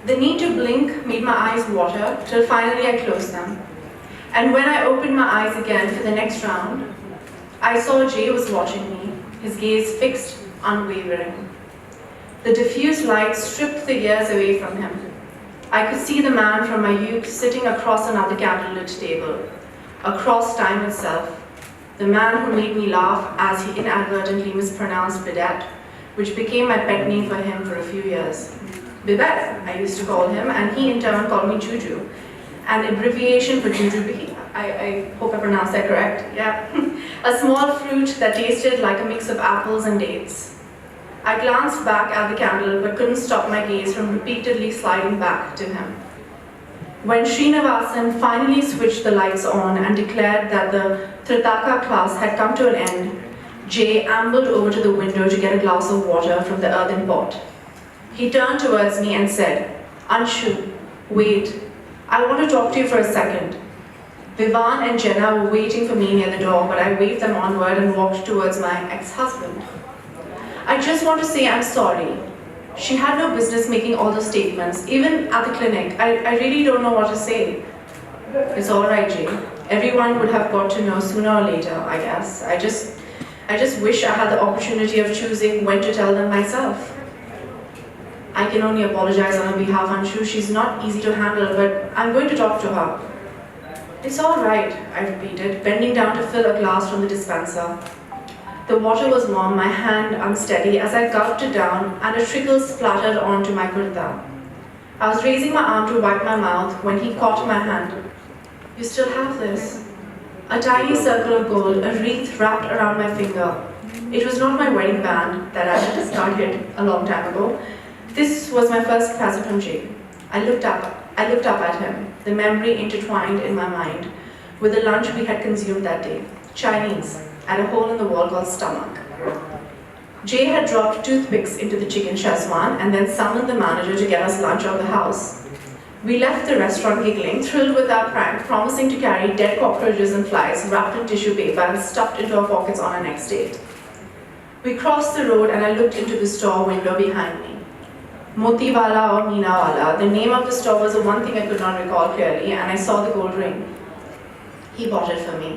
The need to blink made my eyes water till finally I closed them. And when I opened my eyes again for the next round, I saw Jay was watching me, his gaze fixed, unwavering. The diffused light stripped the years away from him. I could see the man from my youth sitting across another candlelit table, across time itself, the man who made me laugh as he inadvertently mispronounced Bidet, which became my pet name for him for a few years. Bibet, I used to call him, and he in turn called me Juju, an abbreviation for Jujube. I hope I pronounced that correct, yeah. A small fruit that tasted like a mix of apples and dates. I glanced back at the candle but couldn't stop my gaze from repeatedly sliding back to him. When Srinivasan finally switched the lights on and declared that the Tritaka class had come to an end, Jay ambled over to the window to get a glass of water from the earthen pot. He turned towards me and said, "Anshu, wait. I want to talk to you for a second." Vivan and Jenna were waiting for me near the door, but I waved them onward and walked towards my ex-husband. "I just want to say I'm sorry. She had no business making all those statements, even at the clinic. I really don't know what to say." "It's all right, Jay. Everyone would have got to know sooner or later, I guess. I just wish I had the opportunity of choosing when to tell them myself." "I can only apologize on her behalf, Anshu. She's not easy to handle, but I'm going to talk to her." "It's all right," I repeated, bending down to fill a glass from the dispenser. The water was warm, my hand unsteady as I gulped it down, and a trickle splattered onto my kurta. I was raising my arm to wipe my mouth when he caught my hand. "You still have this?" A tiny circle of gold, a wreath wrapped around my finger. It was not my wedding band that I had discarded a long time ago. This was my first present from Jay. I looked up at him, the memory intertwined in my mind with the lunch we had consumed that day, Chinese, at a hole in the wall called stomach. Jay had dropped toothpicks into the chicken Szechuan and then summoned the manager to get us lunch out of the house. We left the restaurant giggling, thrilled with our prank, promising to carry dead cockroaches and flies wrapped in tissue paper and stuffed into our pockets on our next date. We crossed the road and I looked into the store window behind me. Motiwala or Meenawala, the name of the store was the one thing I could not recall clearly, and I saw the gold ring. He bought it for me.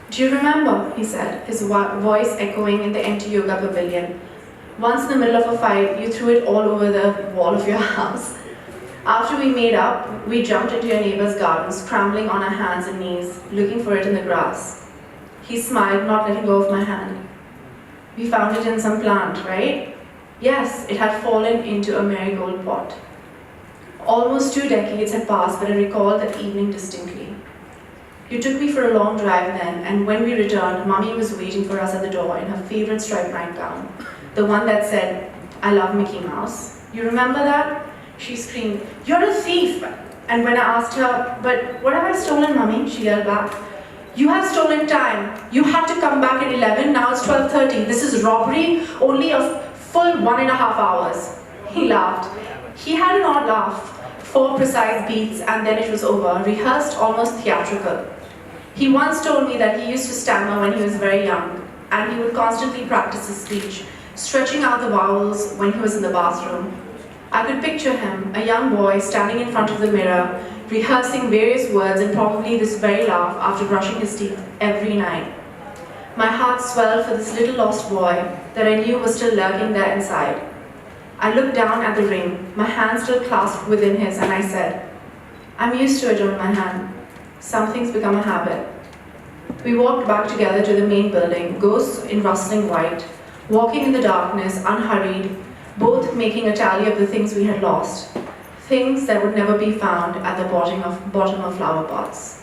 "Do you remember?" he said, his voice echoing in the empty yoga pavilion. "Once in the middle of a fight, you threw it all over the wall of your house. After we made up, we jumped into your neighbor's garden, scrambling on our hands and knees, looking for it in the grass." He smiled, not letting go of my hand. "We found it in some plant, right?" Yes, it had fallen into a marigold pot. Almost 2 decades had passed, but I recall that evening distinctly. You took me for a long drive then, and when we returned, Mummy was waiting for us at the door in her favorite striped nightgown, the one that said, "I love Mickey Mouse." You remember that? She screamed, "You're a thief!" And when I asked her, "But what have I stolen, Mummy?" she yelled back, "You have stolen time. You had to come back at 11, now it's 12:30. This is robbery, only a full 1.5 hours. He laughed. He had an odd laugh, 4 precise beats, and then it was over, rehearsed, almost theatrical. He once told me that he used to stammer when he was very young, and he would constantly practice his speech, stretching out the vowels when he was in the bathroom. I could picture him, a young boy standing in front of the mirror, rehearsing various words and probably this very laugh after brushing his teeth every night. My heart swelled for this little lost boy that I knew was still lurking there inside. I looked down at the ring, my hand still clasped within his, and I said, "I'm used to it on my hand. Something's become a habit." We walked back together to the main building, ghosts in rustling white, walking in the darkness, unhurried, both making a tally of the things we had lost, things that would never be found at the bottom of flower pots.